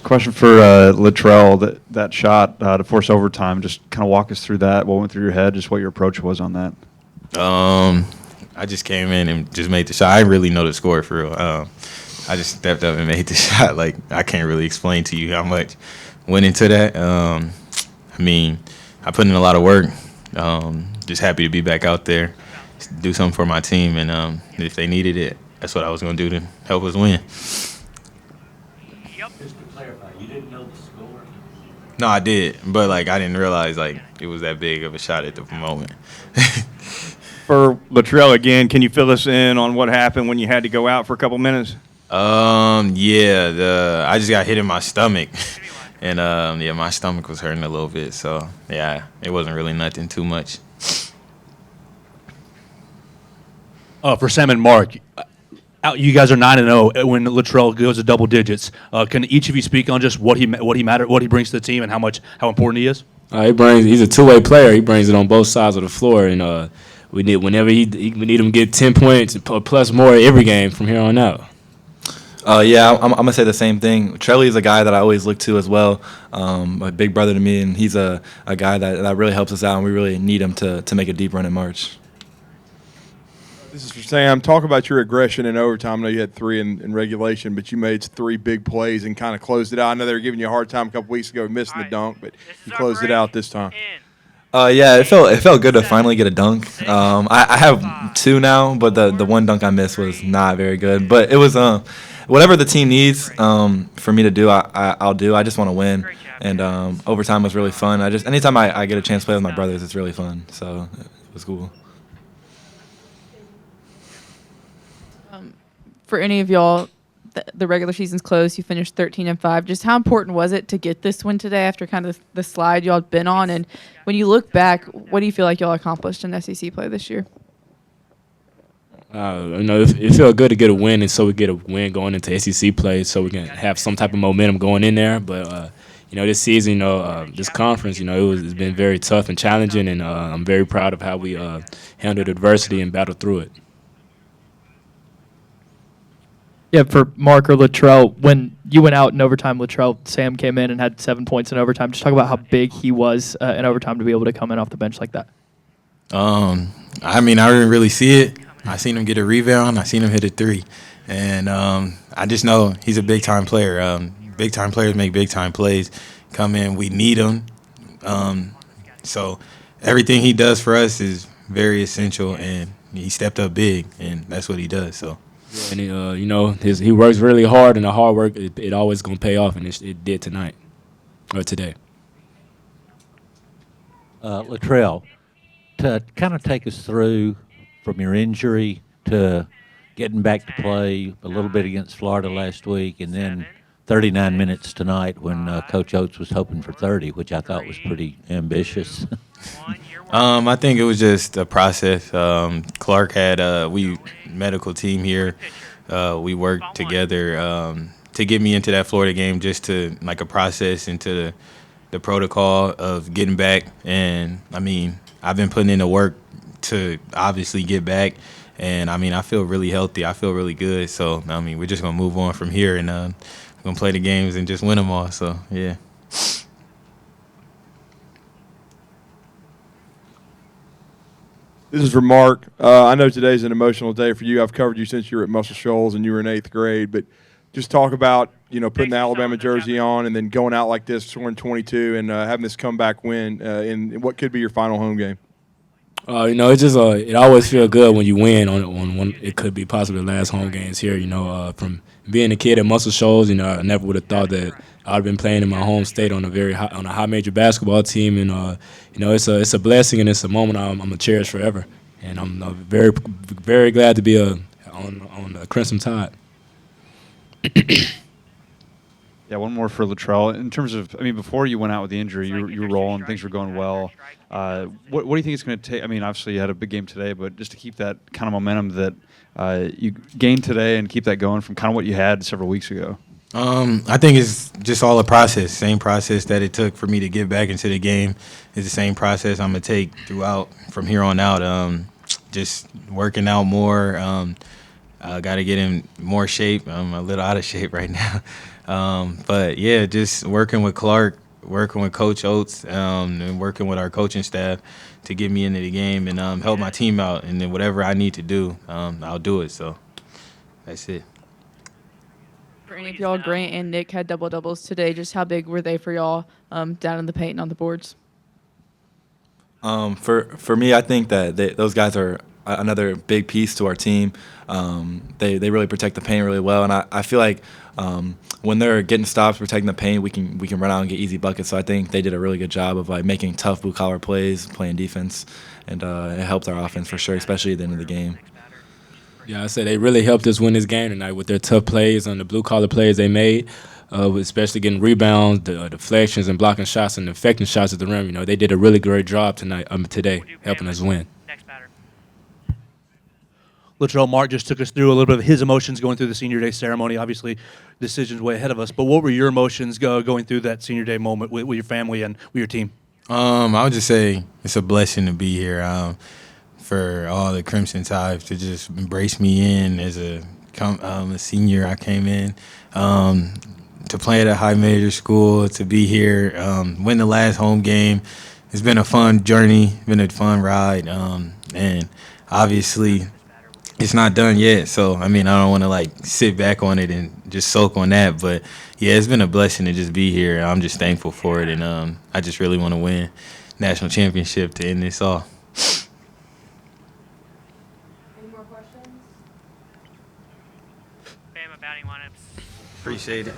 Question for Latrell, that shot to force overtime, just kind of walk us through that, what went through your head, just what your approach was on that. I just came in and just made the shot. I didn't really know the score for real. I just stepped up and made the shot. Like, I can't really explain to you how much went into that. I mean, I put in a lot of work. Just happy to be back out there, do something for my team, and if they needed it, that's what I was going to do to help us win. Just to clarify, you didn't know the score? No, I did, but like I didn't realize like it was that big of a shot at the moment. For Latrell again, can you fill us in on what happened when you had to go out for a couple minutes? Yeah, I just got hit in my stomach, and my stomach was hurting a little bit. So yeah, it wasn't really nothing too much. For Sam and Mark, you guys are 9-0 when Latrell goes to double digits. Can each of you speak on just what he brings to the team and how important he is? He's a two-way player. He brings it on both sides of the floor, and we need we need him to get 10 points plus more every game from here on out. Yeah, I'm gonna say the same thing. Trelly is a guy that I always look to as well, a big brother to me, and he's a guy that really helps us out, and we really need him to make a deep run in March. This is for Sam. Talk about your aggression in overtime. I know you had 3 in regulation, but you made 3 big plays and kind of closed it out. I know they were giving you a hard time a couple weeks ago missing the dunk, but you closed it out this time. Yeah, it felt good to finally get a dunk. I have 2 now, but the one dunk I missed was not very good. But it was whatever the team needs for me to do, I'll do. I just want to win, and overtime was really fun. Anytime I get a chance to play with my brothers, it's really fun. So it was cool. For any of y'all, the regular season's closed. You finished 13-5. Just how important was it to get this win today after kind of the slide y'all had been on? And when you look back, what do you feel like y'all accomplished in SEC play this year? It felt good to get a win, and so we get a win going into SEC play, so we can have some type of momentum going in there. But this season, this conference, it's been very tough and challenging, and I'm very proud of how we handled adversity and battled through it. Yeah, for Mark or Latrell, when you went out in overtime, Sam came in and had 7 points in overtime. Just talk about how big he was in overtime to be able to come in off the bench like that. I didn't really see it. I seen him get a rebound. I seen him hit a 3. And I just know he's a big-time player. Big-time players make big-time plays. Come in, we need him. So everything he does for us is very essential, and he stepped up big, and that's what he does, so. And he works really hard, and the hard work it always gonna pay off, and it did tonight or today. Latrell, to kind of take us through from your injury to getting back to play a little bit against Florida last week, and then 39 minutes tonight when Coach Oates was hoping for 30, which I thought was pretty ambitious. I think it was just a process. Clark had we medical team here. We worked together to get me into that Florida game, just to like a process into the protocol of getting back. And I've been putting in the work to obviously get back. And I feel really healthy. I feel really good. So we're just gonna move on from here, and we're gonna play the games and just win them all. So yeah. This is for Mark. I know today's an emotional day for you. I've covered you since you were at Muscle Shoals and you were in 8th grade. But just talk about, putting the Alabama jersey on and then going out like this, scoring 22, and having this comeback win in what could be your final home game. It's just it always feels good when you win on one. It could be possibly the last home games here. From being a kid at Muscle Shoals, I never would have thought that I'd been playing in my home state on a high major basketball team, and it's a blessing, and it's a moment I'm gonna cherish forever. And I'm very very glad to be on the Crimson Tide. Yeah, one more for Latrell. In terms of, before you went out with the injury, you were rolling, things were going well. What do you think it's going to take? Obviously you had a big game today, but just to keep that kind of momentum that you gained today and keep that going from kind of what you had several weeks ago. I think it's just all a process. Same process that it took for me to get back into the game is the same process I'm going to take throughout from here on out. Just working out more, Got to get in more shape. I'm a little out of shape right now. But, yeah, just working with Clark, working with Coach Oates, and working with our coaching staff to get me into the game and help my team out. And then whatever I need to do, I'll do it. So that's it. For any of y'all, Grant and Nick had double doubles today. Just how big were they for y'all down in the paint and on the boards? For me, I think that those guys are another big piece to our team. They really protect the paint really well, and I feel like when they're getting stops, protecting the paint, we can run out and get easy buckets. So I think they did a really good job of like making tough blue collar plays, playing defense, and it helped our offense for sure, especially at the end of the game. Yeah, I said they really helped us win this game tonight with their tough plays on the blue-collar plays they made, especially getting rebounds, the deflections, and blocking shots and affecting shots at the rim. You know, they did a really great job today, helping us win. Latrell, Mark just took us through a little bit of his emotions going through the senior day ceremony. Obviously, decisions way ahead of us. But what were your emotions going through that senior day moment with your family and with your team? I would just say it's a blessing to be here. For all the Crimson Tides to just embrace me in as a senior. I came in to play at a high major school, to be here, win the last home game. It's been a fun journey, been a fun ride, and obviously it's not done yet. So, I mean, I don't want to, like, sit back on it and just soak on that. But, yeah, it's been a blessing to just be here. I'm just thankful for it, and I just really want to win national championship to end this off. Appreciate it.